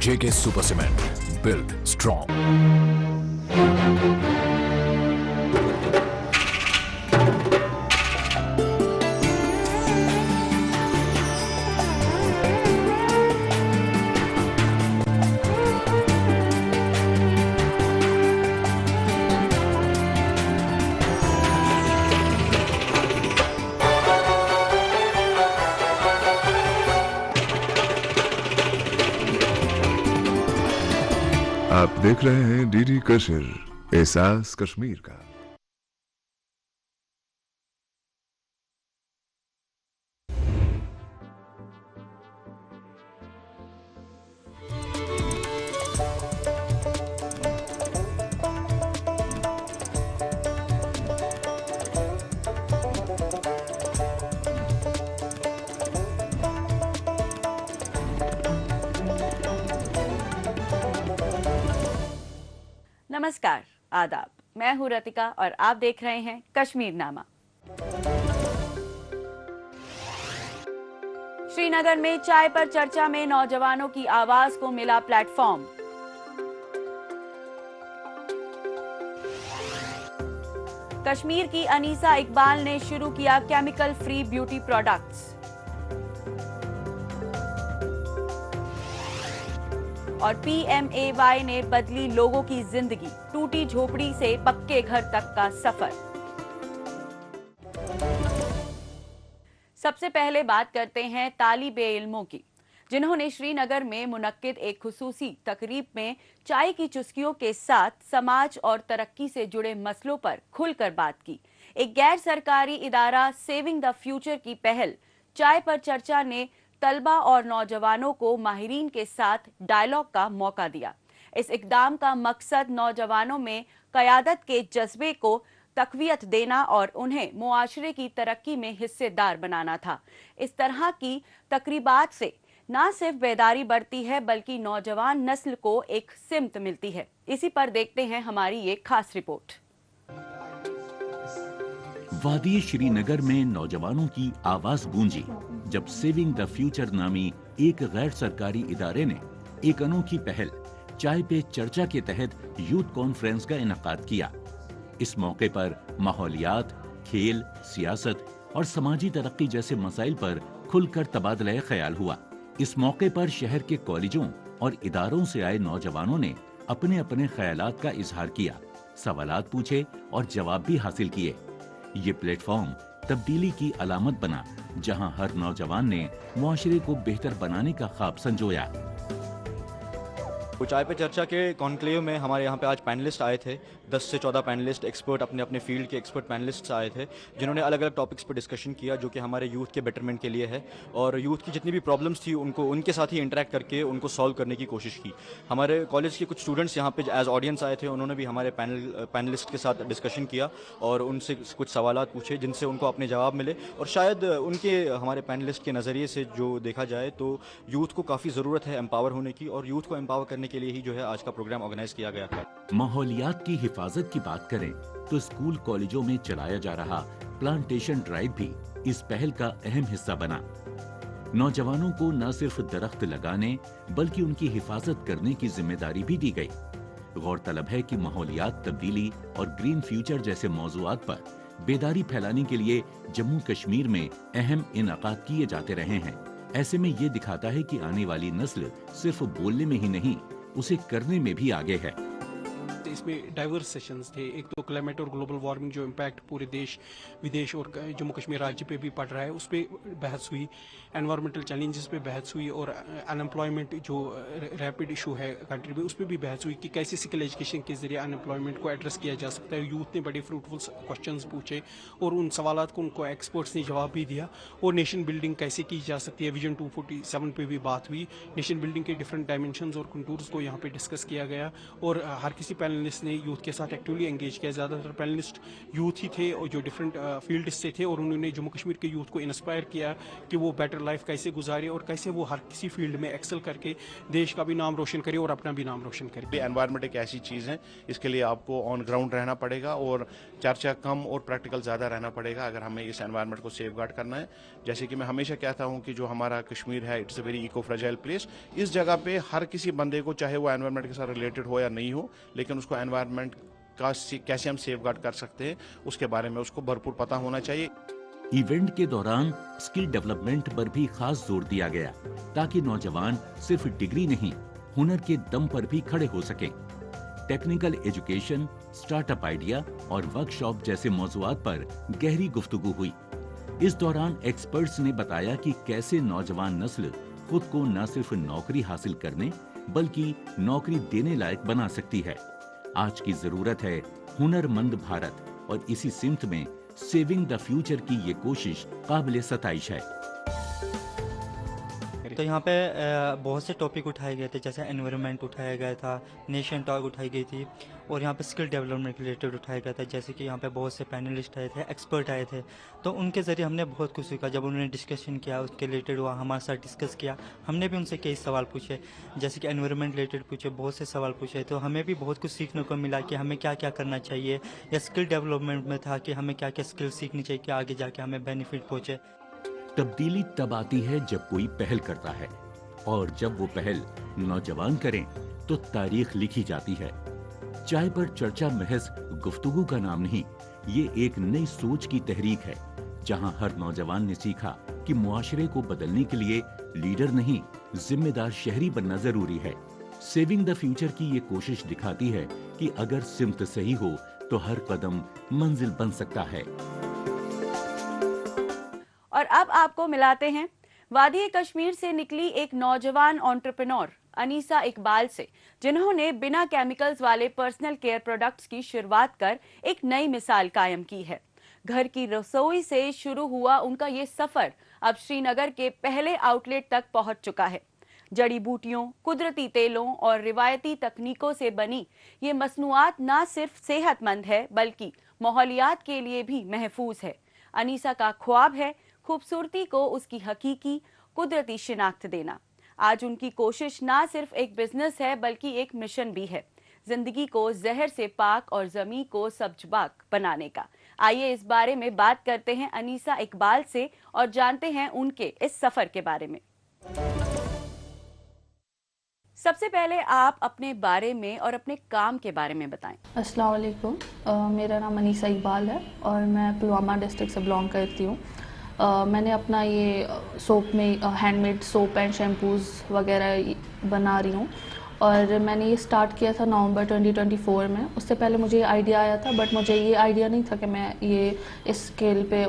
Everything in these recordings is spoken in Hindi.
JK Super Cement. Built strong. आप देख रहे हैं डीडी कश्मीर, एहसास कश्मीर का। नमस्कार, आदाब। मैं हूं रतिका और आप देख रहे हैं कश्मीर नामा। श्रीनगर में चाय पर चर्चा में नौजवानों की आवाज को मिला प्लेटफॉर्म। कश्मीर की अनीसा इकबाल ने शुरू किया केमिकल फ्री ब्यूटी प्रोडक्ट्स। और PMAY ने बदली लोगों की जिंदगी, टूटी झोपड़ी से पक्के घर तक का सफर। सबसे पहले बात करते हैं तालिबे इल्मों की, जिन्होंने श्रीनगर में मुनक्किद एक खुसूसी तकरीब में चाय की चुस्कियों के साथ समाज और तरक्की से जुड़े मसलों पर खुलकर बात की। एक गैर सरकारी इदारा सेविंग द फ्यूचर की पहल चाय पर चर्चा ने तलबा और नौजवानों को माहिरीन के साथ डायलॉग का मौका दिया। इस इकदाम का मकसद नौजवानों में क़यादत के जज्बे को तक़वियत देना और उन्हें मुआशरे की तरक्की में हिस्सेदार बनाना था। इस तरह की तकरीबात से न सिर्फ बेदारी बढ़ती है बल्कि नौजवान नस्ल को एक सिमत मिलती है। इसी पर देखते हैं हमारी ये खास रिपोर्ट। वादी श्रीनगर में नौजवानों की आवाज गूंजी जब सेविंग द फ्यूचर नामी एक गैर सरकारी इदारे ने एक अनोखी पहल चाय पे चर्चा के तहत यूथ कॉन्फ्रेंस का इनेकाद किया। इस मौके पर माहौलियात, खेल, सियासत और समाजी तरक्की जैसे मसाइल पर खुलकर तबादला ख्याल हुआ। इस मौके पर शहर के कॉलेजों और इदारों से आए नौजवानों ने अपने अपने ख्यालात का इजहार किया, सवालात पूछे और जवाब भी हासिल किए। ये प्लेटफॉर्म तब्दीली की अलामत बना, जहां हर नौजवान ने मुआशरे को बेहतर बनाने का ख्वाब संजोया। चाय पे चर्चा के कॉन्क्लेव में हमारे यहाँ पे आज पैनलिस्ट आए थे। 10 से 14 पैनलिस्ट, एक्सपर्ट, अपने अपने फील्ड के एक्सपर्ट पैनलिस्ट्स आए थे, जिन्होंने अलग अलग टॉपिक्स पर डिस्कशन किया, जो कि हमारे यूथ के बेटरमेंट के लिए है। और यूथ की जितनी भी प्रॉब्लम्स थी उनको उनके साथ ही इंटरेक्ट करके उनको सॉल्व करने की कोशिश की। हमारे कॉलेज के कुछ स्टूडेंट्स यहाँ पे एज ऑडियंस आए थे, उन्होंने भी हमारे पैनलिस्ट के साथ डिस्कशन किया और उनसे कुछ सवालात पूछे, जिनसे उनको अपने जवाब मिले। और शायद उनके हमारे पैनलिस्ट के नज़रिए से जो देखा जाए तो यूथ को काफ़ी ज़रूरत है एम्पावर होने की, और यूथ को एम्पावर करने के लिए ही जो है आज का प्रोग्राम ऑर्गेनाइज किया गया था। माहौलियात की हिफाजत की बात करें तो स्कूल कॉलेजों में चलाया जा रहा प्लांटेशन ड्राइव भी इस पहल का अहम हिस्सा बना। नौजवानों को न सिर्फ दरख्त लगाने बल्कि उनकी हिफाजत करने की जिम्मेदारी भी दी गई। गौरतलब है कि माहौलियात तब्दीली और ग्रीन फ्यूचर जैसे मौजूआत पर बेदारी फैलाने के लिए जम्मू कश्मीर में अहम इनेकाद किए जाते रहे हैं। ऐसे में ये दिखाता है कि आने वाली नस्ल सिर्फ बोलने में ही नहीं, उसे करने में भी आगे है। इसमें डाइवर्स सेशंस थे। एक तो क्लाइमेट और ग्लोबल वार्मिंग जो इम्पैक्ट पूरे देश विदेश और जम्मू कश्मीर राज्य पे भी पड़ रहा है, उस पर बहस हुई। एनवायरमेंटल चैलेंजेस पे बहस हुई और अनएम्प्लॉयमेंट जो रैपिड इशू है कंट्री में, उस पर भी बहस हुई कि कैसे स्किल एजुकेशन के जरिए अनएम्प्लॉयमेंट को एड्रेस किया जा सकता है। यूथ ने बड़े फ्रूटफुल क्वेश्चंस पूछे और उन सवालात को उनको एक्सपर्ट्स ने जवाब भी दिया। और नेशन बिल्डिंग कैसे की जा सकती है, विजन 247 पे भी बात हुई। नेशन बिल्डिंग के डिफरेंट डायमेंशंस और कंटूर्स को यहाँ पे डिस्कस किया गया और हर किसी पैनल पैनलिस्ट ने यूथ के साथ एक्टिवली एंगेज किया। ज़्यादातर पैनलिस्ट यूथ ही थे और जो डिफरेंट फील्ड से थे, और उन्होंने जम्मू कश्मीर के यूथ को इंस्पायर किया कि वो बेटर लाइफ कैसे गुजारे और कैसे वो हर किसी फील्ड में एक्सेल करके देश का भी नाम रोशन करे और अपना भी नाम रोशन करे। एनवायरनमेंट एक ऐसी चीज़ है, इसके लिए आपको ऑन ग्राउंड रहना पड़ेगा और चर्चा कम और प्रैक्टिकल ज़्यादा रहना पड़ेगा अगर हमें इस एनवायरनमेंट को सेफ गार्ड करना है। जैसे कि मैं हमेशा कहता हूँ कि जो हमारा कश्मीर है, it's a very eco fragile place. इस जगह पे हर किसी बंदे को, चाहे वो एनवायरनमेंट के साथ रिलेटेड हो या नहीं हो, लेकिन उसको एनवायरनमेंट का कैसे हम सेफ गार्ड कर सकते हैं उसके बारे में उसको भरपूर पता होना चाहिए। इवेंट के दौरान स्किल डेवलपमेंट पर भी खास जोर दिया गया ताकि नौजवान सिर्फ डिग्री नहीं, हुनर के दम पर भी खड़े हो सकें। टेक्निकल एजुकेशन, स्टार्टअप आइडिया और वर्कशॉप जैसे मौजुआत पर गहरी गुफ्तगू हुई। इस दौरान एक्सपर्ट्स ने बताया कि कैसे नौजवान नस्ल खुद को न सिर्फ नौकरी हासिल करने बल्कि नौकरी देने लायक बना सकती है। आज की जरूरत है हुनरमंद भारत, और इसी सिमत में सेविंग द फ्यूचर की ये कोशिश काबिले सताइश है। तो यहाँ पे बहुत से टॉपिक उठाए गए थे, जैसे एनवायरनमेंट उठाया गया था, नेशन टॉक उठाई गई थी, और यहाँ पे स्किल डेवलपमेंट रिलेटेड उठाया गया था। जैसे कि यहाँ पे बहुत से पैनलिस्ट आए थे, एक्सपर्ट आए थे, तो उनके ज़रिए हमने बहुत कुछ सीखा। जब उन्होंने डिस्कशन किया, उसके रिलेटेड हुआ, हमारे साथ डिस्कस किया, हमने भी उनसे कई सवाल पूछे, जैसे कि एनवायरनमेंट रिलेटेड पूछे, बहुत से सवाल पूछे, तो हमें भी बहुत कुछ सीखने को मिला कि हमें क्या क्या करना चाहिए। या स्किल डेवलपमेंट में था कि हमें क्या क्या स्किल सीखनी चाहिए कि आगे जाके हमें बेनिफिट पहुँचे। तब्दीली तब आती है जब कोई पहल करता है, और जब वो पहल नौजवान करें तो तारीख लिखी जाती है। चाय पर चर्चा महज गुफ्तगू का नाम नहीं, ये एक नई सोच की तहरीक है, जहां हर नौजवान ने सीखा कि मुआशरे को बदलने के लिए लीडर नहीं, जिम्मेदार शहरी बनना जरूरी है। सेविंग द फ्यूचर की ये कोशिश दिखाती है कि अगर सिमत सही हो तो हर कदम मंजिल बन सकता है। और अब आपको मिलाते हैं वादी कश्मीर से निकली एक नौजवान एंटरप्रेन्योर अनीसा इकबाल से, जिन्होंने बिना केमिकल्स वाले पर्सनल केयर प्रोडक्ट्स की शुरुआत कर एक नई मिसाल कायम की है। घर की रसोई से शुरू हुआ उनका ये सफर अब श्रीनगर के पहले आउटलेट तक पहुंच चुका है। जड़ी बूटियों, कुदरती तेलों और रिवायती तकनीकों से बनी ये मसनूआत न सिर्फ सेहतमंद है बल्कि माहौलियात के लिए भी महफूज है। अनीसा का ख्वाब है खूबसूरती को उसकी हकीकी कुदरती शिनाख्त देना। आज उनकी कोशिश ना सिर्फ एक बिजनेस है बल्कि एक मिशन भी है, जिंदगी को जहर से पाक और जमीन को सब्जबाग बनाने का। आइए इस बारे में बात करते हैं अनीसा इकबाल से और जानते हैं उनके इस सफर के बारे में। सबसे पहले आप अपने बारे में और अपने काम के बारे में बताएं। अस्सलाम वालेकुम, मेरा नाम अनीसा इकबाल है और मैं पुलवामा डिस्ट्रिक्ट से बिलोंग करती हूँ। मैंने अपना ये सोप में हैंडमेड सोप एंड शैम्पूज़ वगैरह बना रही हूँ और मैंने ये स्टार्ट किया था नवंबर 2024 में। उससे पहले मुझे ये आइडिया आया था, बट मुझे ये आइडिया नहीं था कि मैं ये इस स्केल पे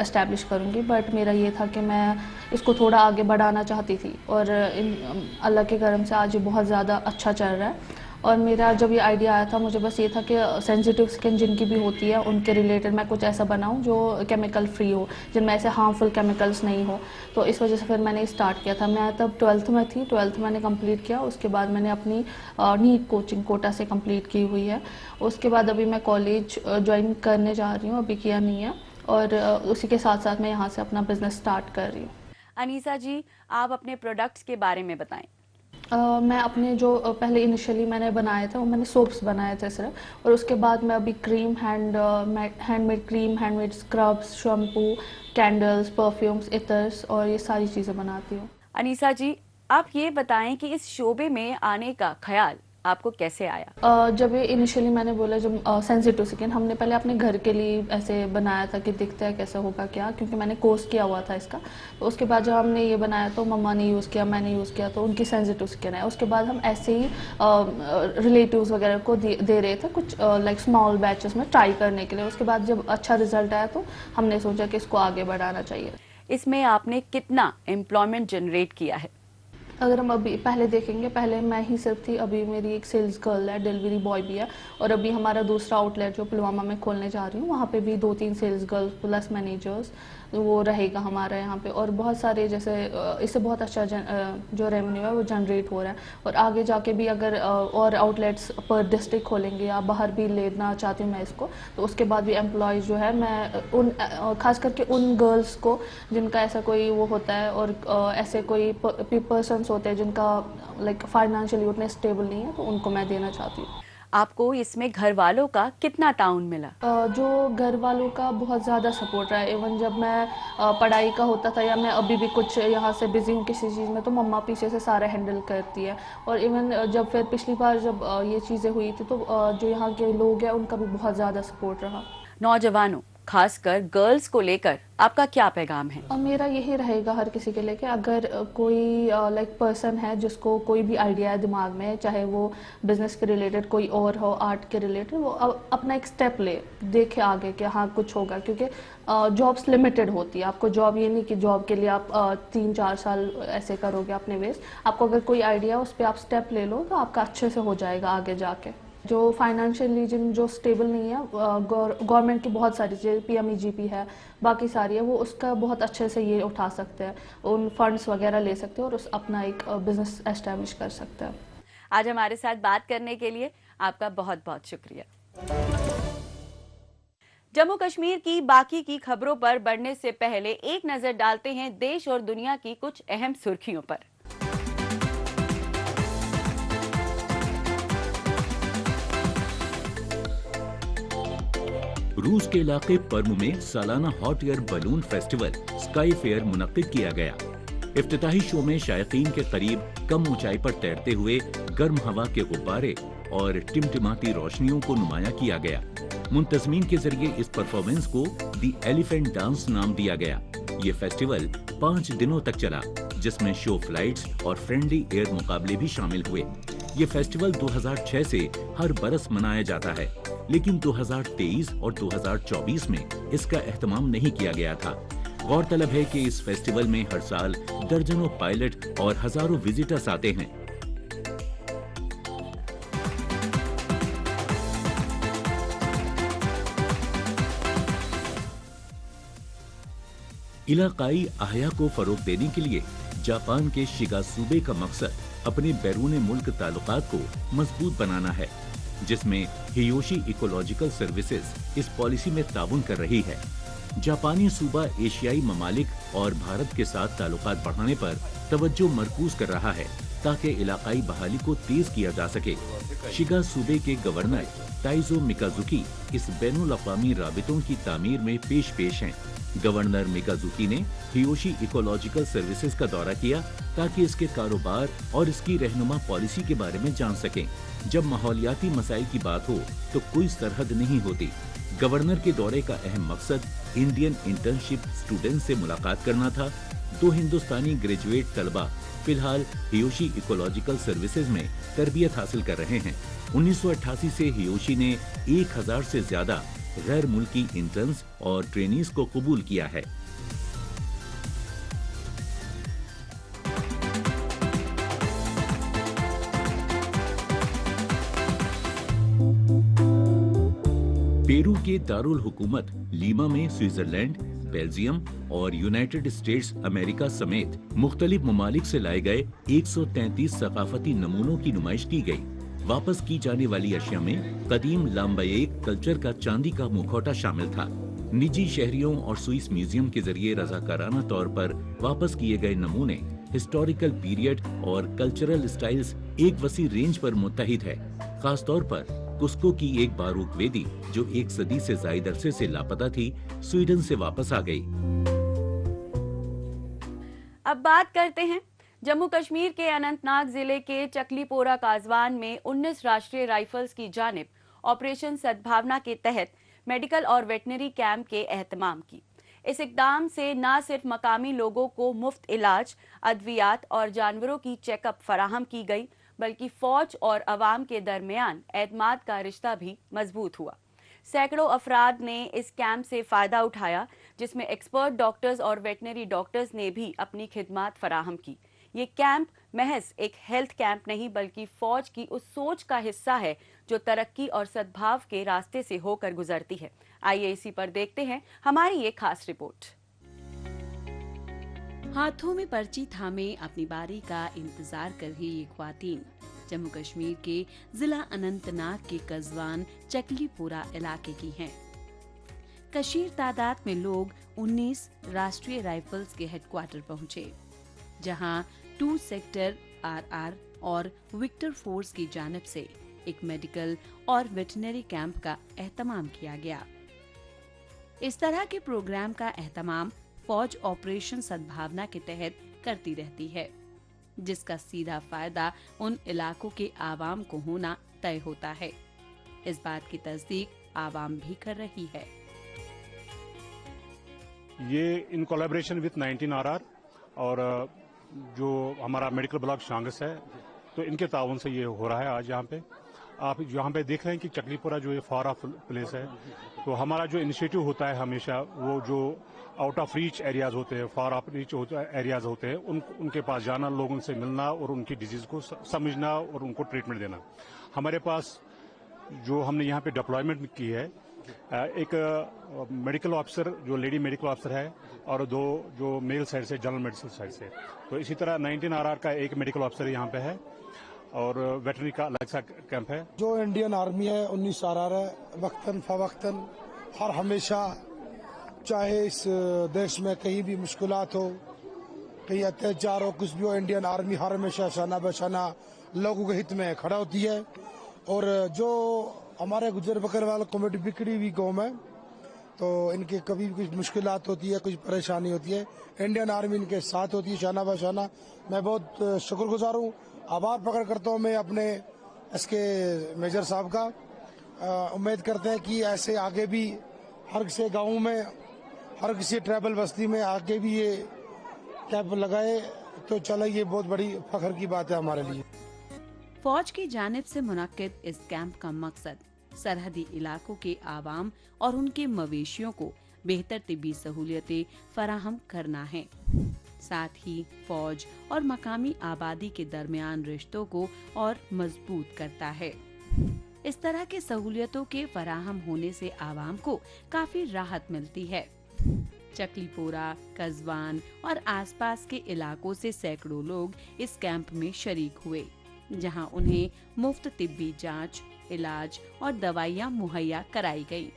एस्टैब्लिश करूँगी, बट मेरा ये था कि मैं इसको थोड़ा आगे बढ़ाना चाहती थी और अल्लाह के करम से आज ये बहुत ज़्यादा अच्छा चल रहा है। और मेरा जब ये आइडिया आया था, मुझे बस ये था कि सेंसिटिव स्किन जिनकी भी होती है उनके रिलेटेड मैं कुछ ऐसा बनाऊं जो केमिकल फ्री हो, जिनमें ऐसे हार्मफुल केमिकल्स नहीं हो। तो इस वजह से फिर मैंने स्टार्ट किया था। मैं तब 12th में थी, 12th मैंने कंप्लीट किया। उसके बाद मैंने अपनी नीट कोचिंग कोटा से कंप्लीट की हुई है। उसके बाद अभी मैं कॉलेज ज्वाइन करने जा रही हूँ, अभी किया नहीं है, और उसी के साथ साथ मैं यहाँ से अपना बिजनेस स्टार्ट कर रही हूँ। अनीसा जी, आप अपने प्रोडक्ट्स के बारे में बताएं। मैं अपने जो पहले इनिशियली मैंने बनाए थे वो मैंने सोप्स बनाए थे सिर्फ, और उसके बाद मैं अभी cream, handmade cream, handmade scrubs, shampoo, candles, perfumes, इतर्स और ये सारी चीज़ें बनाती हूँ। अनीसा जी, आप ये बताएं कि इस शोबे में आने का ख्याल आपको कैसे आया? जब ये इनिशियली मैंने बोला, जब सेंसिटिव स्किन हमने पहले अपने घर के लिए ऐसे बनाया था कि दिखता है कैसा होगा क्या, क्योंकि मैंने कोर्स किया हुआ था इसका। तो उसके बाद जब हमने ये बनाया तो मम्मा ने यूज़ किया, मैंने यूज़ किया, तो उनकी सेंसिटिव स्किन है। उसके बाद हम ऐसे ही रिलेटिव्स वगैरह को दे रहे थे कुछ लाइक स्मॉल बैचेस में ट्राई करने के लिए। उसके बाद जब अच्छा रिजल्ट आया तो हमने सोचा कि इसको आगे बढ़ाना चाहिए। इसमें आपने कितना एम्प्लॉयमेंट जनरेट किया है? अगर हम अभी पहले देखेंगे, पहले मैं ही सिर्फ थी, अभी मेरी एक सेल्स गर्ल है, डिलीवरी बॉय भी है, और अभी हमारा दूसरा आउटलेट जो पुलवामा में खोलने जा रही हूँ वहाँ पे भी 2-3 सेल्स गर्ल प्लस मैनेजर्स वो रहेगा हमारा यहाँ पे। और बहुत सारे जैसे इससे बहुत अच्छा जो रेवेन्यू है वो जनरेट हो रहा है, और आगे जाके भी अगर और आउटलेट्स पर डिस्ट्रिक्ट खोलेंगे या बाहर भी लेना चाहती हूँ मैं इसको, तो उसके बाद भी एम्प्लॉयज़ जो है मैं उन खास करके उन गर्ल्स को जिनका ऐसा कोई वो होता है, और ऐसे कोई पर्सन्स होते हैं जिनका लाइक फाइनेंशियली उतने स्टेबल नहीं है, तो उनको मैं देना चाहती हूँ। आपको इसमें घर वालों का कितना ताउन मिला? जो घर वालों का बहुत ज़्यादा सपोर्ट रहा है। इवन जब मैं पढ़ाई का होता था या मैं अभी भी कुछ यहाँ से बिज़ी हूँ किसी चीज़ में, तो मम्मा पीछे से सारा हैंडल करती है। और इवन जब फिर पिछली बार जब ये चीज़ें हुई थी, तो जो यहाँ के लोग हैं उनका भी बहुत ज़्यादा सपोर्ट रहा। नौजवानों खासकर गर्ल्स को लेकर आपका क्या पैगाम है? और मेरा यही रहेगा हर किसी के लिए कि अगर कोई लाइक पर्सन है जिसको कोई भी आइडिया है दिमाग में, चाहे वो बिजनेस के रिलेटेड कोई और हो, आर्ट के रिलेटेड, वो अपना एक स्टेप ले, देखे आगे कि हाँ कुछ होगा। क्योंकि जॉब्स लिमिटेड होती है। आपको जॉब ये नहीं कि जॉब के लिए आप 3-4 साल ऐसे करोगे अपने वेस्ट। आपको अगर कोई आइडिया उस पर आप स्टेप ले लो तो आपका अच्छे से हो जाएगा आगे जाके। जो फाइनेंशियली जो स्टेबल नहीं है, गवर्नमेंट की बहुत सारी चीज़ें, PMEGP है, बाकी सारी है, वो उसका बहुत अच्छे से ये उठा सकते हैं, उन फंड्स वगैरह ले सकते हैं और उस अपना एक बिजनेस एस्टेब्लिश कर सकते हैं। आज हमारे साथ बात करने के लिए आपका बहुत बहुत शुक्रिया। जम्मू कश्मीर की बाकी की खबरों पर बढ़ने से पहले एक नजर डालते हैं देश और दुनिया की कुछ अहम सुर्खियों पर। रूस के इलाके पर्म में सालाना hot air balloon festival sky fair मुनक्किद किया गया। इफ्तिताही शो में शायकीन के करीब कम ऊंचाई पर तैरते हुए गर्म हवा के गुब्बारे और टिमटिमाती रोशनियों को नुमाया किया गया। मुंतजमीन के जरिए इस परफॉर्मेंस को दी एलिफेंट डांस नाम दिया गया। ये फेस्टिवल 5 दिनों तक चला, जिसमें शो फ्लाइट्स और फ्रेंडली एयर मुकाबले भी शामिल हुए। ये फेस्टिवल 2006 से हर बरस मनाया जाता है, लेकिन 2023 और 2024 में इसका एहतमाम नहीं किया गया था। गौरतलब है कि इस फेस्टिवल में हर साल दर्जनों पायलट और हजारों विजिटर्स आते हैं। इलाकाई अहया को फरोग देने के लिए जापान के शिगा सूबे का मकसद अपने बैरून मुल्क ताल्लुकात को मजबूत बनाना है, जिसमें हियोशी इकोलॉजिकल सर्विसेज इस पॉलिसी में ताउन कर रही है। जापानी सूबा एशियाई ममालिक और भारत के साथ ताल्लुकात बढ़ाने पर तवज्जो मरकूज कर रहा है, ताकि इलाकाई बहाली को तेज किया जा सके। शिगा सूबे के गवर्नर ताइजो मिकाजुकी इस बैनुल अक़वामी राबितों की तामीर में पेश हैं। गवर्नर मिकाजुकी ने हियोशी इकोलॉजिकल सर्विसेज का दौरा किया ताकि इसके कारोबार और इसकी रहनुमा पॉलिसी के बारे में जान सकें। जब माहौलियाती मसाइल की बात हो तो कोई सरहद नहीं होती। गवर्नर के दौरे का अहम मकसद इंडियन इंटर्नशिप स्टूडेंट से मुलाकात करना था। 2 हिंदुस्तानी ग्रेजुएट तलबा फिलहाल हियोशी इकोलॉजिकल सर्विसेज में तरबियत हासिल कर रहे हैं। 1988 से हियोशी ने 1000 से ज्यादा गैर मुल्की इंटर्न्स और ट्रेनीज को कबूल किया है। पेरू के दारुल हुकूमत लीमा में स्विट्जरलैंड, बेल्जियम और यूनाइटेड स्टेट्स अमेरिका समेत मुख्तलिफ ममालिक से लाए गए 133 सकाफती नमूनों की नुमाइश की गई। वापस की जाने वाली अशिया में कदीम लाम्बायेक कल्चर का चांदी का मुखौटा शामिल था। निजी शहरियों और स्विस म्यूजियम के जरिए रजाकाराना तौर पर वापस किए गए नमूने हिस्टोरिकल पीरियड और कल्चरल स्टाइल्स एक वसी रेंज पर मुत्तहिद है। खास तौर पर कुस्को की एक बारूक वेदी जो 1 सदी से ज्यादा अरसे से लापता थी, स्वीडन से वापस आ गई। अब बात करते हैं जम्मू कश्मीर के अनंतनाग जिले के चकलीपोरा काजवान में 19 राष्ट्रीय राइफल्स की जानिब ऑपरेशन सद्भावना के तहत मेडिकल और वेटनरी कैंप के एहतमाम की। इस इकदाम से न सिर्फ मकामी लोगों को मुफ्त इलाज, अद्वियात और जानवरों की चेकअप फराहम की गई, बल्कि फौज और अवाम के दरमियान एतमाद का रिश्ता भी मजबूत हुआ। सैकड़ों अफराद ने इस कैंप से फ़ायदा उठाया, जिसमें एक्सपर्ट डॉक्टर्स और वेटनरी डॉक्टर्स ने भी अपनी खिदमात फराहम की। ये कैंप महज एक हेल्थ कैंप नहीं बल्कि फौज की उस सोच का हिस्सा है जो तरक्की और सद्भाव के रास्ते से होकर गुजरती है। आइए इसी पर देखते हैं हमारी ये खास रिपोर्ट। हाथों में पर्ची थामे अपनी बारी का इंतजार कर रही ये ख्वातीन जम्मू कश्मीर के जिला अनंतनाग के कज़वान चकलीपुरा इलाके की हैं। कशीर तादाद में लोग 19 राष्ट्रीय राइफल्स के हेडक्वार्टर पहुंचे, जहां 2 सेक्टर RR और विक्टर फोर्स की जानिब से एक मेडिकल और वेटरनरी कैंप का एहतमाम किया गया। इस तरह के प्रोग्राम का एहतमाम फौज ऑपरेशन सद्भावना के तहत करती रहती है, जिसका सीधा फायदा उन इलाकों के आवाम को होना तय होता है। इस बात की तस्दीक आवाम भी कर रही है। ये इन कोलैबोरेशन विद 19 RR और जो हमारा मेडिकल ब्लॉक शांगस है, तो इनके ताउन से ये हो रहा है। आज यहाँ पे आप यहाँ पे देख रहे हैं कि चकलीपुरा जो ये फार ऑफ प्लेस है, तो हमारा जो इनिशिएटिव होता है हमेशा वो जो आउट ऑफ रीच एरियाज होते हैं, फार ऑफ रीच एरियाज होते हैं, उनके पास जाना, लोगों से मिलना और उनकी डिजीज को समझना और उनको ट्रीटमेंट देना। हमारे पास जो हमने यहाँ पे डिप्लॉयमेंट की है, एक मेडिकल ऑफिसर जो लेडी मेडिकल ऑफिसर है और 2 जो मेल साइड से जनरल मेडिसिन साइड से, तो इसी तरह 19 RR का एक मेडिकल ऑफिसर यहाँ पे है और वेटरनरी का अलग सा कैंप है। जो इंडियन आर्मी है 19 RR है, वक्तन फवक्तन हर हमेशा, चाहे इस देश में कहीं भी मुश्किलात हो, कहीं अत्याचार हो, कुछ भी हो, इंडियन आर्मी हर हमेशा शाना बशाना लोगों के हित में खड़ा होती है। और जो हमारे गुजर बकरवाल कमेटी बिकड़ी हुई कौम है, तो इनके कभी भी कुछ मुश्किलात होती है, कुछ परेशानी होती है, इंडियन आर्मी इनके साथ होती है शाना बशाना। मैं बहुत शुक्रगुजार हूँ, आभार प्रकट करता हूँ मैं अपने इसके मेजर साहब का। उम्मीद करते हैं कि ऐसे आगे भी हर किसी गाँव में, हर किसी ट्राइबल बस्ती में आगे भी ये कैंप लगाए तो चले, ये बहुत बड़ी फख्र की बात है हमारे लिए। फौज की जानिब से मुनक्किद इस कैंप का मकसद सरहदी इलाकों के आवाम और उनके मवेशियों को बेहतर तिब्बी सहूलियतें फराहम करना है। साथ ही फौज और मकामी आबादी के दरमियान रिश्तों को और मजबूत करता है। इस तरह के सहूलियतों के फराहम होने से आवाम को काफी राहत मिलती है। चकलीपोरा, कज़वान और आसपास के इलाकों से सैकड़ों लोग इस कैंप में शरीक हुए, जहां उन्हें मुफ्त तिब्बी जांच, इलाज और दवाइयां मुहैया कराई गई।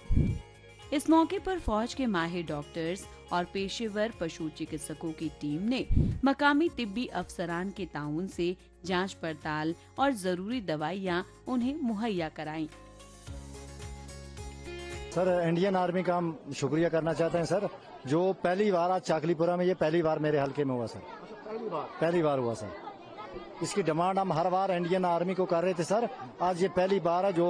इस मौके पर फौज के माहिर डॉक्टर्स और पेशेवर पशु चिकित्सकों की टीम ने मकामी तिब्बी अफसरान के ताउन से जांच पड़ताल और जरूरी दवाइयां उन्हें मुहैया कराईं। सर, इंडियन आर्मी का हम शुक्रिया करना चाहते हैं सर, जो पहली बार आज चाकलीपुरा में, ये पहली बार मेरे हल्के में हुआ सर, पहली बार हुआ सर। इसकी डिमांड हम हर बार इंडियन आर्मी को कर रहे थे सर, आज ये पहली बार है जो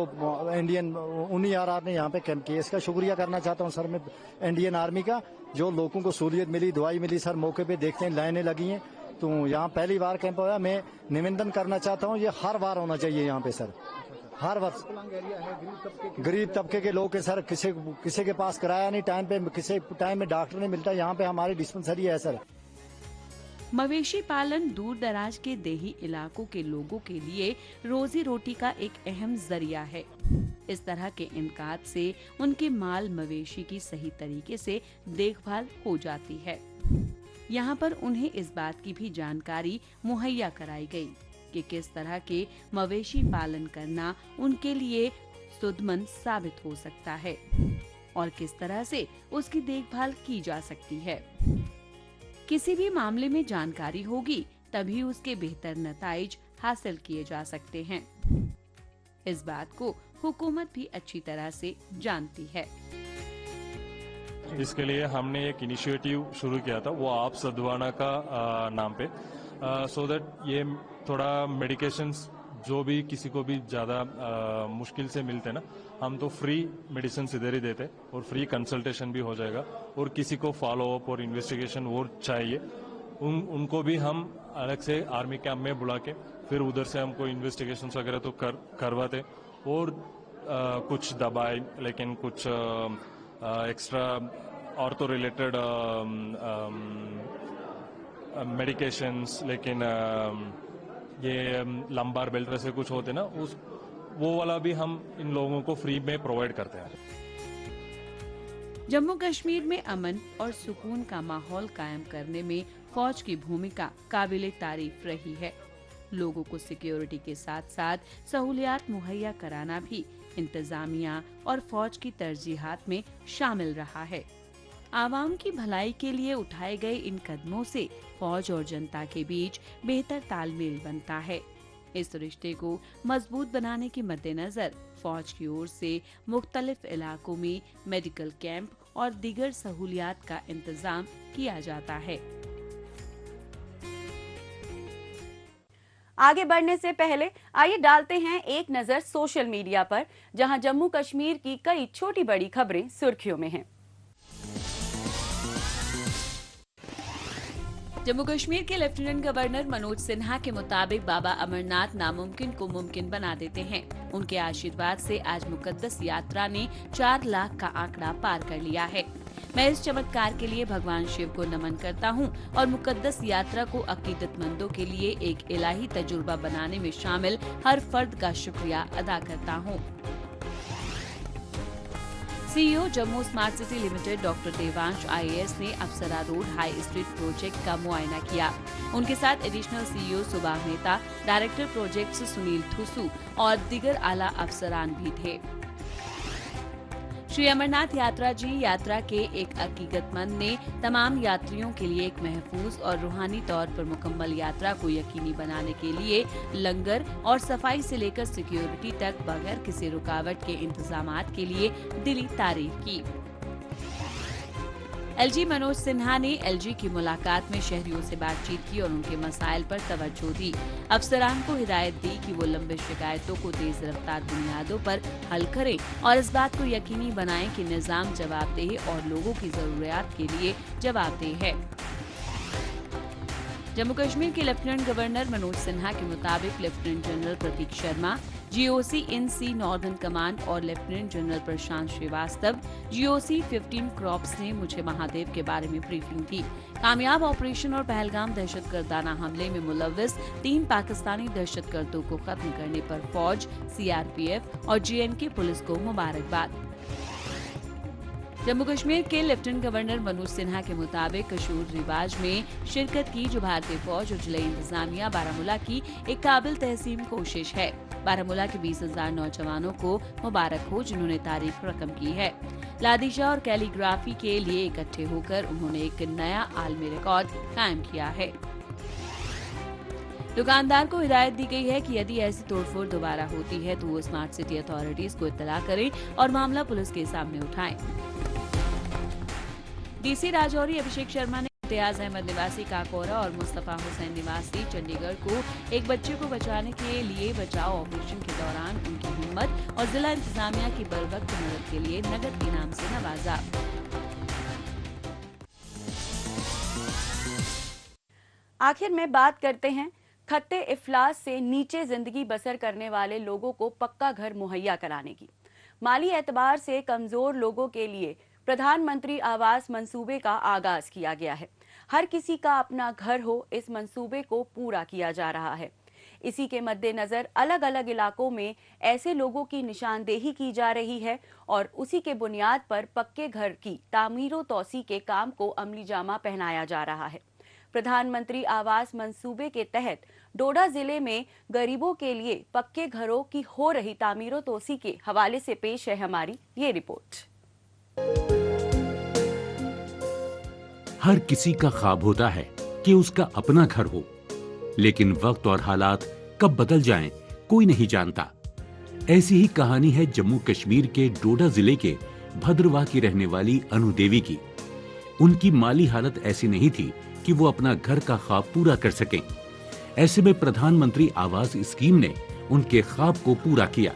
इंडियन 19 RR ने यहाँ पे कैंप किया। इसका शुक्रिया करना चाहता हूँ सर मैं इंडियन आर्मी का, जो लोगों को सहूलियत मिली, दवाई मिली सर, मौके पे देखते हैं लाइनें लगी हैं, तो यहाँ पहली बार कैंप हुआ। मैं निवेदन करना चाहता हूँ ये हर बार होना चाहिए यहाँ पे सर, हर वर्ष। गरीब तबके के लोग के सर, किसी के पास किराया नहीं, टाइम पे किसी टाइम में डॉक्टर नहीं मिलता, यहाँ पे हमारी डिस्पेंसरी है सर। मवेशी पालन दूर दराज के देही इलाकों के लोगों के लिए रोजी रोटी का एक अहम जरिया है। इस तरह के इनकात से उनके माल मवेशी की सही तरीके से देखभाल हो जाती है। यहाँ पर उन्हें इस बात की भी जानकारी मुहैया कराई गई कि किस तरह के मवेशी पालन करना उनके लिए सुदमंद साबित हो सकता है और किस तरह से उसकी देखभाल की जा सकती है। किसी भी मामले में जानकारी होगी तभी उसके बेहतर नताइज हासिल किए जा सकते हैं। इस बात को हुकूमत भी अच्छी तरह से जानती है। इसके लिए हमने एक इनिशिएटिव शुरू किया था, वो आप सद्भावना का नाम पे, सो दैट ये थोड़ा मेडिकेशंस जो भी किसी को भी ज़्यादा मुश्किल से मिलते ना, हम तो फ्री मेडिसिन इधर ही देते और फ्री कंसल्टेशन भी हो जाएगा। और किसी को फॉलो अप और इन्वेस्टिगेशन वो चाहिए, उनको भी हम अलग से आर्मी कैंप में बुला के फिर उधर से हमको इन्वेस्टिगेशन वगैरह तो करवाते और कुछ दवाई, लेकिन कुछ एक्स्ट्रा ऑर्थो रिलेटेड मेडिकेशंस, लेकिन ये लंबार बेल्ट ऐसे कुछ होते ना, उस वो वाला भी हम इन लोगों को फ्री में प्रोवाइड करते हैं। जम्मू कश्मीर में अमन और सुकून का माहौल कायम करने में फौज की भूमिका काबिले तारीफ रही है। लोगों को सिक्योरिटी के साथ साथ सहूलियात मुहैया कराना भी इंतजामिया और फौज की तरजीहात में शामिल रहा है। आवाम की भलाई के लिए उठाए गए इन कदमों से फौज और जनता के बीच बेहतर तालमेल बनता है। इस रिश्ते को मजबूत बनाने के मद्देनजर फौज की ओर से मुख्तलिफ इलाकों में मेडिकल कैंप और दीगर सहूलियात का इंतजाम किया जाता है। आगे बढ़ने से पहले आइए डालते हैं एक नजर सोशल मीडिया पर, जहां जम्मू कश्मीर की कई छोटी बड़ी खबरें सुर्खियों में हैं। जम्मू कश्मीर के लेफ्टिनेंट गवर्नर मनोज सिन्हा के मुताबिक बाबा अमरनाथ नामुमकिन को मुमकिन बना देते हैं। उनके आशीर्वाद से आज मुकद्दस यात्रा ने 4 लाख का आंकड़ा पार कर लिया है। मैं इस चमत्कार के लिए भगवान शिव को नमन करता हूं और मुकद्दस यात्रा को अकीदतमंदों के लिए एक इलाही तजुर्बा बनाने में शामिल हर फर्द का शुक्रिया अदा करता हूं। CEO Jammu smart city limited doctor Devansh IAS ने Apsara road high street project का मुआयना किया। उनके साथ additional CEO Subah Mehta, director projects Sunil Thusoo और दीगर आला अफसरान भी थे। श्री अमरनाथ यात्रा जी यात्रा के एक हकीकतमंद ने तमाम यात्रियों के लिए एक महफूज और रूहानी तौर पर मुकम्मल यात्रा को यकीनी बनाने के लिए लंगर और सफाई से लेकर सिक्योरिटी तक बगैर किसी रुकावट के इंतजामात के लिए दिली तारीफ की। एलजी मनोज सिन्हा ने एलजी की मुलाकात में शहरियों से बातचीत की और उनके मसाइल पर तवज्जो दी। अफसरान को हिदायत दी कि वो लंबे शिकायतों को तेज रफ्तार बुनियादों पर हल करें और इस बात को यकीनी बनाएं कि निजाम जवाबदेह और लोगों की जरूरियात के लिए जवाबदेह है। जम्मू कश्मीर के लेफ्टिनेंट गवर्नर मनोज सिन्हा के मुताबिक lieutenant general Prateek Sharma, GOC in C northern command और lieutenant general Prashant Srivastava, GOC 15 corps ने मुझे महादेव के बारे में ब्रीफिंग दी। कामयाब ऑपरेशन और पहलगाम दहशतगर्दाना हमले में मुलव्विस 3 पाकिस्तानी दहशतगर्दों को खत्म करने पर फौज, सीआरपीएफ और जेएनके पुलिस को मुबारकबाद। जम्मू कश्मीर के लेफ्टिनेंट गवर्नर मनोज सिन्हा के मुताबिक कशूर रिवाज में शिरकत की जो भारतीय फौज और जिला इंतजामिया बारामूला की एक काबिल तहसीन कोशिश है। बारामूला के 20,000 नौजवानों को मुबारक हो जिन्होंने तारीख रकम की है। लादिशा और कैलीग्राफी के लिए इकट्ठे होकर उन्होंने एक नया आलमी रिकॉर्ड कायम किया है। दुकानदार को हिदायत दी गई है कि यदि ऐसी तोड़फोड़ दोबारा होती है तो वो स्मार्ट सिटी अथॉरिटीज को इत्तला करें और मामला पुलिस के सामने उठाएं। डीसी राजौरी अभिषेक शर्मा ने इम्तियाज अहमद निवासी काकोरा और मुस्तफा हुसैन निवासी चंडीगढ़ को एक बच्चे को बचाने के लिए बचाव ऑपरेशन के दौरान उनकी हिम्मत और जिला इंतजामिया की बरवक्त मदद के लिए नगद इनाम से नवाजा। आखिर में बात करते हैं खत्ते इफलास से नीचे जिंदगी बसर करने वाले लोगों को पक्का घर मुहैया कराने की। माली एतबार से कमजोर लोगों के लिए प्रधानमंत्री आवास मंसूबे का आगाज किया गया है। हर किसी का अपना घर हो, इस मंसूबे को पूरा किया जा रहा है। इसी के मद्देनजर अलग अलग इलाकों में ऐसे लोगों की निशानदेही की जा रही है और उसी के बुनियाद पर पक्के घर की तामीर तौसी के काम को अमली जामा पहनाया जा रहा है। प्रधानमंत्री आवास मंसूबे के तहत डोडा जिले में गरीबों के लिए पक्के घरों की हो रही तामीर तौसी के हवाले से पेश है हमारी ये रिपोर्ट। हर किसी का ख्वाब होता है कि उसका अपना घर हो, लेकिन वक्त और हालात कब बदल जाएं, कोई नहीं जानता। ऐसी ही कहानी है जम्मू कश्मीर के डोडा जिले के भद्रवाह की रहने वाली अनु देवी की। उनकी माली हालत ऐसी नहीं थी कि वो अपना घर का ख्वाब पूरा कर सकें। ऐसे में प्रधानमंत्री आवास स्कीम ने उनके ख्वाब को पूरा किया।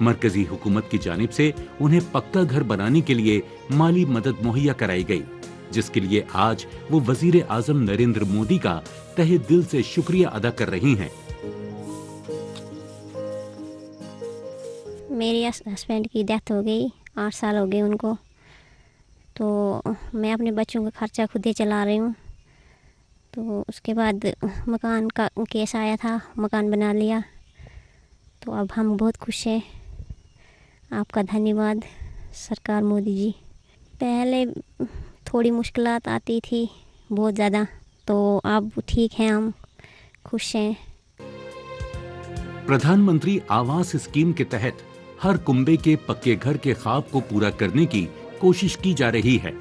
मरकजी हुकूमत की जानिब से उन्हें पक्का घर बनाने के लिए माली मदद मुहैया कराई गई, जिसके लिए आज वो वजीर आजम नरेंद्र मोदी का तहे दिल से शुक्रिया अदा कर रही हैं। मेरी हस्बैंड की डेथ हो गई, 8 साल हो गए उनको, तो मैं अपने बच्चों का खर्चा खुद ही चला रही हूँ। तो उसके बाद मकान का केस आया था, मकान बना लिया। तो अब हम बहुत खुश हैं। आपका धन्यवाद सरकार मोदी जी। पहले थोड़ी मुश्किलात आती थी बहुत ज़्यादा, तो अब ठीक हैं, हम खुश हैं। प्रधानमंत्री आवास स्कीम के तहत हर कुंबे के पक्के घर के ख्वाब को पूरा करने की कोशिश की जा रही है।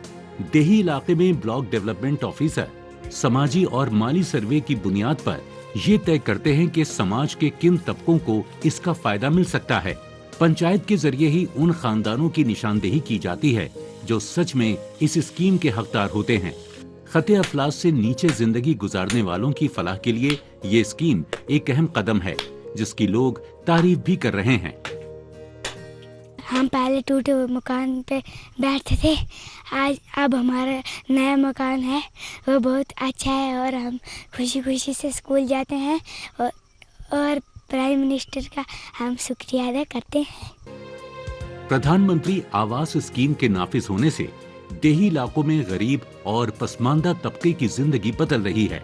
देही इलाके में ब्लॉक डेवलपमेंट ऑफिसर समाजी और माली सर्वे की बुनियाद पर ये तय करते हैं कि समाज के किन तबकों को इसका फायदा मिल सकता है। पंचायत के जरिए ही उन खानदानों की निशानदेही की जाती है जो सच में इस स्कीम के हकदार होते हैं। खते अफलास से नीचे जिंदगी गुजारने वालों की फलाह के लिए ये स्कीम एक अहम कदम है, जिसकी लोग तारीफ भी कर रहे हैं। हम पहले टूटे हुए मकान पे बैठते थे, अब हमारा नया मकान है वो बहुत अच्छा है और हम खुशी खुशी से स्कूल जाते हैं और प्राइम मिनिस्टर का हम शुक्रिया अदा करते हैं। प्रधानमंत्री आवास स्कीम के नाफिज होने से देही इलाकों में गरीब और पसमानदा तबके की जिंदगी बदल रही है।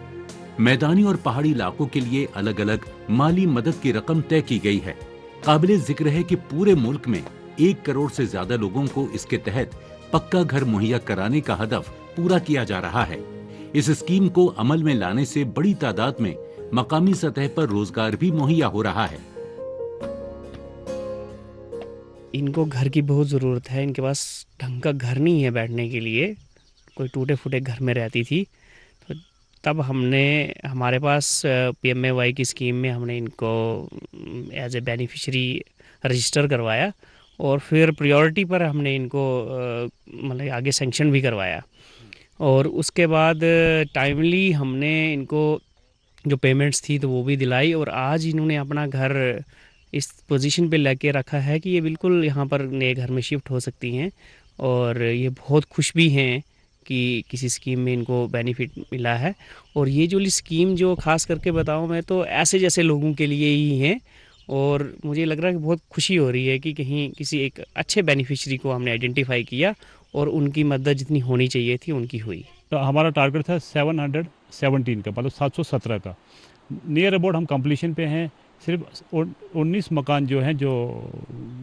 मैदानी और पहाड़ी इलाकों के लिए अलग अलग माली मदद की रकम तय की गई है। काबिले जिक्र है कि पूरे मुल्क में 1 करोड़ से ज्यादा लोगों को इसके तहत पक्का घर मुहैया कराने का हदफ पूरा किया जा रहा है। इस स्कीम को अमल में लाने से बड़ी तादाद में मकामी सतह पर रोजगार भी मुहैया हो रहा है। इनको घर की बहुत ज़रूरत है, इनके पास ढंग का घर नहीं है बैठने के लिए, कोई टूटे फूटे घर में रहती थी। तो तब हमारे पास PMAY की स्कीम में हमने इनको एज ए बेनिफिशरी रजिस्टर करवाया और फिर प्रायोरिटी पर हमने इनको मतलब आगे सेंक्शन भी करवाया और उसके बाद टाइमली हमने इनको जो पेमेंट्स थी तो वो भी दिलाई और आज इन्होंने अपना घर इस पोजीशन पे लेके रखा है कि ये बिल्कुल यहाँ पर नए घर में शिफ्ट हो सकती हैं और ये बहुत खुश भी हैं कि किसी स्कीम में इनको बेनिफिट मिला है। और ये जो स्कीम जो ख़ास करके बताऊँ मैं तो ऐसे जैसे लोगों के लिए ही हैं और मुझे लग रहा है कि बहुत खुशी हो रही है कि कहीं किसी एक अच्छे बेनिफिशरी को हमने आइडेंटिफाई किया और उनकी मदद जितनी होनी चाहिए थी उनकी हुई। तो हमारा टारगेट था 717 का, मतलब 717 का। नियर अबाउट हम कंप्लीशन पे हैं। सिर्फ 19 मकान जो हैं, जो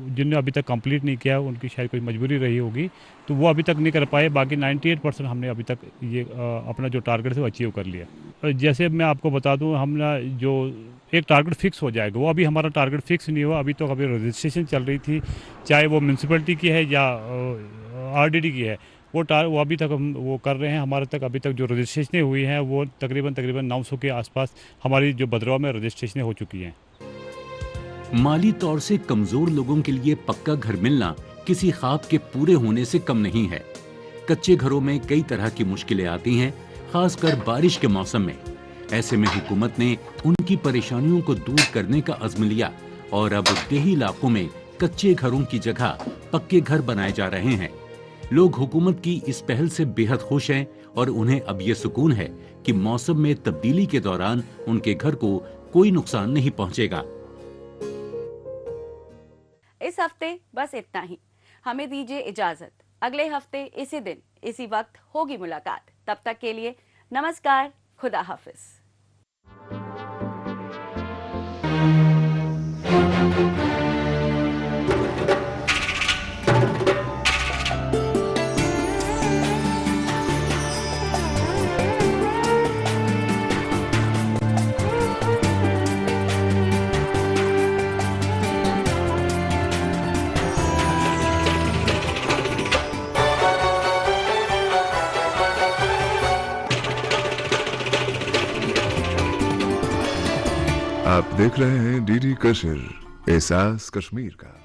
जिन्होंने अभी तक कंप्लीट नहीं किया, उनकी शायद कोई मजबूरी रही होगी तो वो अभी तक नहीं कर पाए। बाकी 98% हमने अभी तक ये अपना जो टारगेट है वो अचीव कर लिया। और जैसे मैं आपको बता दूं, हम जो एक टारगेट फिक्स हो जाएगा, वो अभी हमारा टारगेट फिक्स नहीं हुआ। अभी तो अभी रजिस्ट्रेशन चल रही थी, चाहे वो म्यूनसिपलिटी की है या RDD की है, वो अभी तक हम वो कर रहे हैं। हमारे तक अभी तक जो रजिस्ट्रेशनें हुई हैं वो तकरीबन 900 के आसपास हमारी जो भद्रवाह में रजिस्ट्रेशनें हो चुकी हैं। माली तौर से कमजोर लोगों के लिए पक्का घर मिलना किसी ख्वाब के पूरे होने से कम नहीं है। कच्चे घरों में कई तरह की मुश्किलें आती हैं, खासकर बारिश के मौसम में। ऐसे में हुकूमत ने उनकी परेशानियों को दूर करने का अज़्म लिया और अब देही इलाकों में कच्चे घरों की जगह पक्के घर बनाए जा रहे हैं। लोग हुकूमत की इस पहल से बेहद खुश हैं और उन्हें अब ये सुकून है कि मौसम में तब्दीली के दौरान उनके घर को कोई नुकसान नहीं पहुंचेगा। इस हफ्ते बस इतना ही। हमें दीजिए इजाजत। अगले हफ्ते इसी दिन इसी वक्त होगी मुलाकात। तब तक के लिए नमस्कार, खुदा हाफिज। आप देख रहे हैं DD कश्मीर, एहसास कश्मीर का।